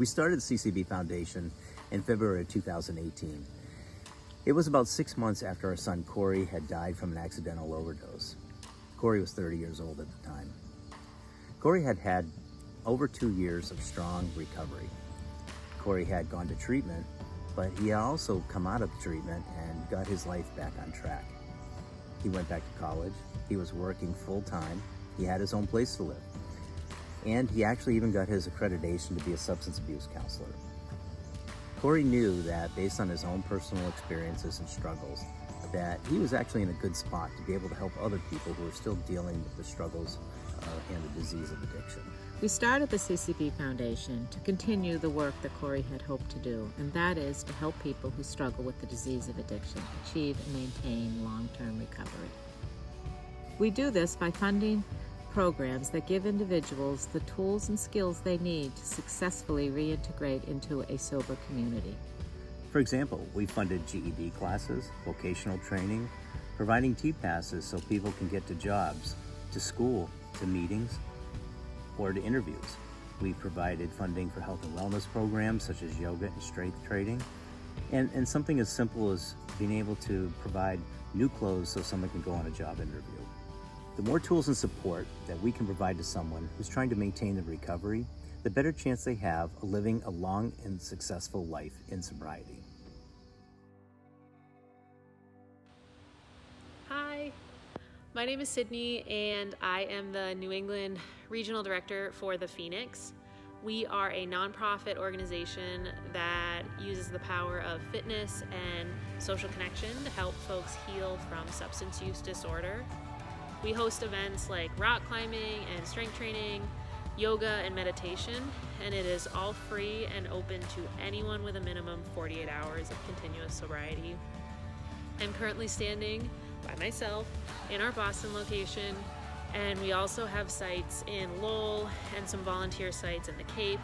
We started the CCB Foundation in February of 2018. It was about 6 months after our son Corey had died from an accidental overdose. Corey was 30 years old at the time. Corey had had over 2 years of strong recovery. Corey had gone to treatment, but he had also come out of treatment and got his life back on track. He went back to college, he was working full-time, he had his own place to live, and he actually even got his accreditation to be a substance abuse counselor. Corey knew that based on his own personal experiences and struggles, that he was actually in a good spot to be able to help other people who are still dealing with the struggles and the disease of addiction. We started the CCB Foundation to continue the work that Corey had hoped to do, and that is to help people who struggle with the disease of addiction achieve and maintain long-term recovery. We do this by funding programs that give individuals the tools and skills they need to successfully reintegrate into a sober community. For example, we funded GED classes, vocational training, providing T-passes so people can get to jobs, to school, to meetings, or to interviews. We provided funding for health and wellness programs such as yoga and strength training, and something as simple as being able to provide new clothes so someone can go on a job interview. The more tools and support that we can provide to someone who's trying to maintain their recovery, the better chance they have of living a long and successful life in sobriety. Hi, my name is Sydney and I am the New England Regional Director for the Phoenix. We are a nonprofit organization that uses the power of fitness and social connection to help folks heal from substance use disorder. We host events like rock climbing and strength training, yoga and meditation, and it is all free and open to anyone with a minimum 48 hours of continuous sobriety. I'm currently standing by myself in our Boston location, and we also have sites in Lowell and some volunteer sites in the Cape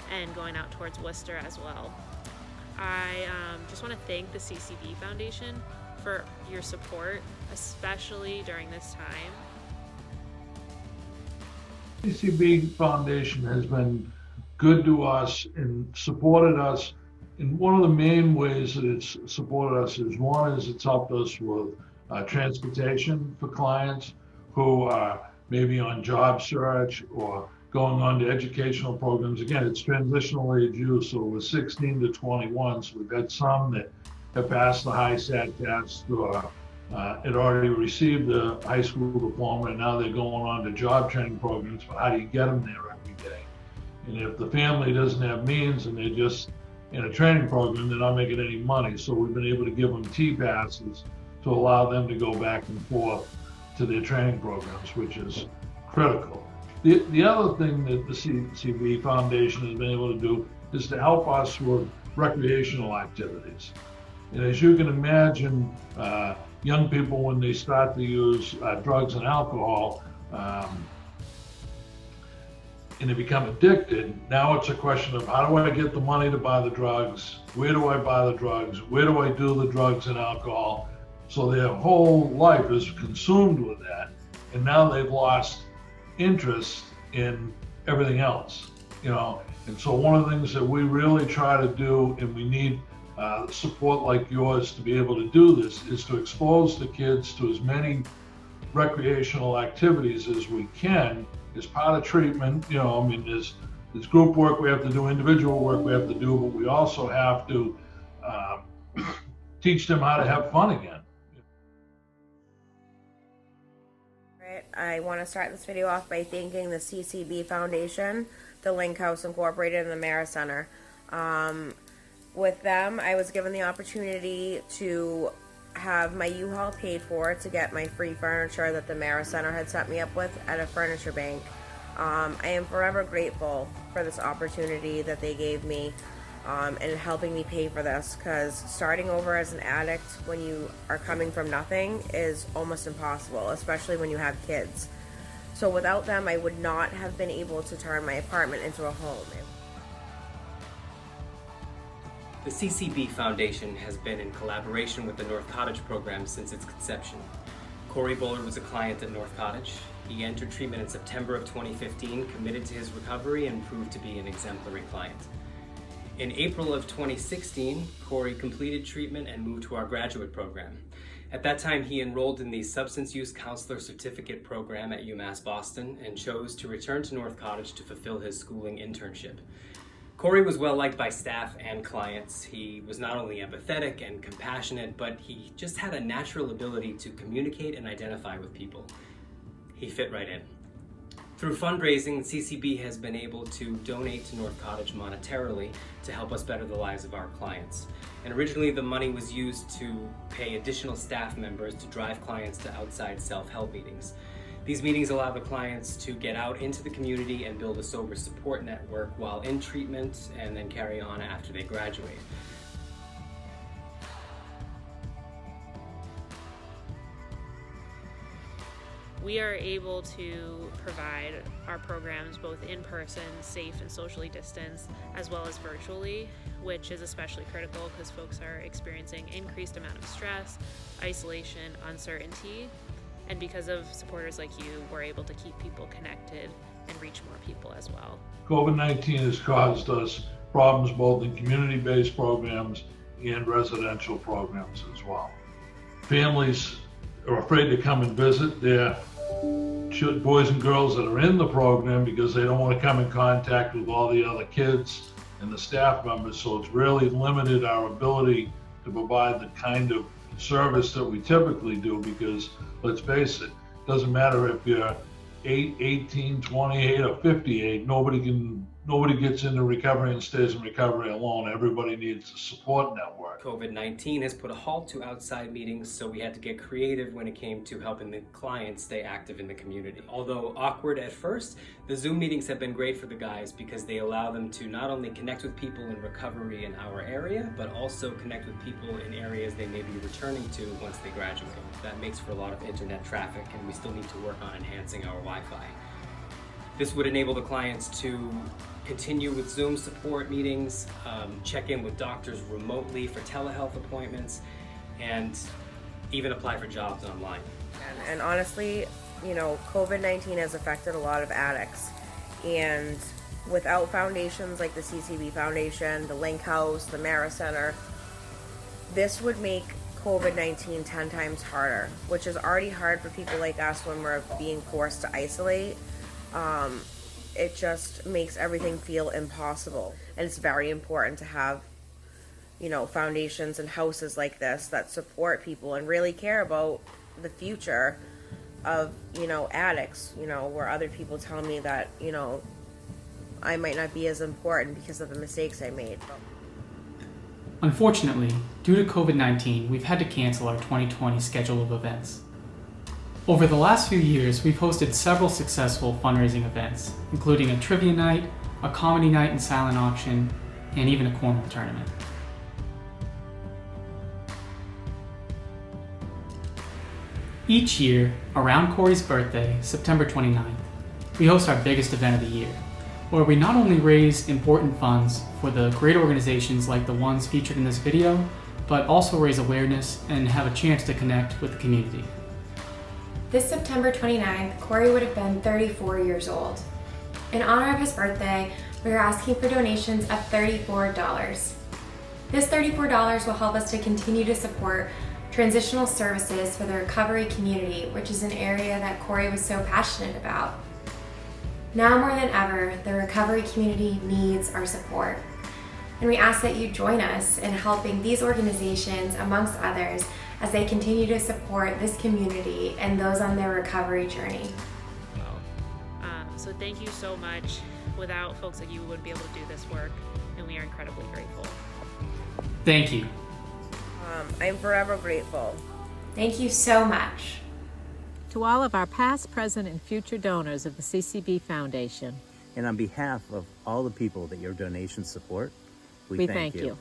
and going out towards Worcester as well. I just want to thank the CCB Foundation for your support, especially during this time. CCB Foundation has been good to us and supported us. And one of the main ways that it's supported us is, one is it's helped us with transportation for clients who are maybe on job search or going on to educational programs. Again, it's transitional age youth, so we're 16 to 21. So we've got some that have passed the high SAT test or had already received the high school diploma, and now they're going on to job training programs. But how do you get them there every day? And if the family doesn't have means and they're just in a training program, they're not making any money. So we've been able to give them T-passes to allow them to go back and forth to their training programs, which is critical. The other thing that the CCB Foundation has been able to do is to help us with recreational activities. And as you can imagine, young people, when they start to use drugs and alcohol, and they become addicted, now it's a question of, how do I get the money to buy the drugs? Where do I buy the drugs? Where do I do the drugs and alcohol? So their whole life is consumed with that. And now they've lost interest in everything else, you know? And so one of the things that we really try to do, and we need support like yours to be able to do this, is to expose the kids to as many recreational activities as we can as part of treatment. You know, I mean, there's group work we have to do, individual work we have to do, but we also have to teach them how to have fun again. I want to start this video off by thanking the CCB Foundation, the Link House Incorporated, and the Mara Center. With them, I was given the opportunity to have my U-Haul paid for to get my free furniture that the Mara Center had set me up with at a furniture bank. I am forever grateful for this opportunity that they gave me and helping me pay for this, because starting over as an addict when you are coming from nothing is almost impossible, especially when you have kids. So without them, I would not have been able to turn my apartment into a home. The CCB Foundation has been in collaboration with the North Cottage program since its conception. Corey Bullard was a client at North Cottage. He entered treatment in September of 2015, committed to his recovery, and proved to be an exemplary client. In April of 2016, Corey completed treatment and moved to our graduate program. At that time, he enrolled in the Substance Use Counselor Certificate program at UMass Boston and chose to return to North Cottage to fulfill his schooling internship. Corey was well liked by staff and clients. He was not only empathetic and compassionate, but he just had a natural ability to communicate and identify with people. He fit right in. Through fundraising, CCB has been able to donate to North Cottage monetarily to help us better the lives of our clients. And originally the money was used to pay additional staff members to drive clients to outside self-help meetings. These meetings allow the clients to get out into the community and build a sober support network while in treatment and then carry on after they graduate. We are able to provide our programs both in person, safe and socially distanced, as well as virtually, which is especially critical because folks are experiencing increased amount of stress, isolation, uncertainty, and because of supporters like you, we're able to keep people connected and reach more people as well. COVID-19 has caused us problems both in community-based programs and residential programs as well. Families are afraid to come and visit their boys and girls that are in the program because they don't want to come in contact with all the other kids and the staff members, so it's really limited our ability to provide the kind of service that we typically do because, let's face it, doesn't matter if you're 8, 18, 28, or 58, nobody gets into recovery and stays in recovery alone. Everybody needs a support network. COVID-19 has put a halt to outside meetings, so we had to get creative when it came to helping the clients stay active in the community. Although awkward at first, the Zoom meetings have been great for the guys because they allow them to not only connect with people in recovery in our area, but also connect with people in areas they may be returning to once they graduate. That makes for a lot of internet traffic, and we still need to work on enhancing our Wi-Fi. This would enable the clients to continue with Zoom support meetings, check in with doctors remotely for telehealth appointments, and even apply for jobs online. And honestly, you know, COVID-19 has affected a lot of addicts. And without foundations like the CCB Foundation, the Link House, the Mara Center, this would make COVID-19 10 times harder, which is already hard for people like us when we're being forced to isolate. It just makes everything feel impossible. And it's very important to have, you know, foundations and houses like this that support people and really care about the future of, you know, addicts, you know, where other people tell me that, you know, I might not be as important because of the mistakes I made. Unfortunately, due to COVID-19, we've had to cancel our 2020 schedule of events. Over the last few years, we've hosted several successful fundraising events, including a trivia night, a comedy night and silent auction, and even a cornhole tournament. Each year, around Corey's birthday, September 29th, we host our biggest event of the year, where we not only raise important funds for the great organizations like the ones featured in this video, but also raise awareness and have a chance to connect with the community. This September 29th, Corey would have been 34 years old. In honor of his birthday, we are asking for donations of $34. This $34 will help us to continue to support transitional services for the recovery community, which is an area that Corey was so passionate about. Now more than ever, the recovery community needs our support. And we ask that you join us in helping these organizations, amongst others, as they continue to support this community and those on their recovery journey. So thank you so much. Without folks like you, we wouldn't be able to do this work, and we are incredibly grateful. Thank you. I'm forever grateful. Thank you so much. To all of our past, present, and future donors of the CCB Foundation, And on behalf of all the people that your donations support, we thank you.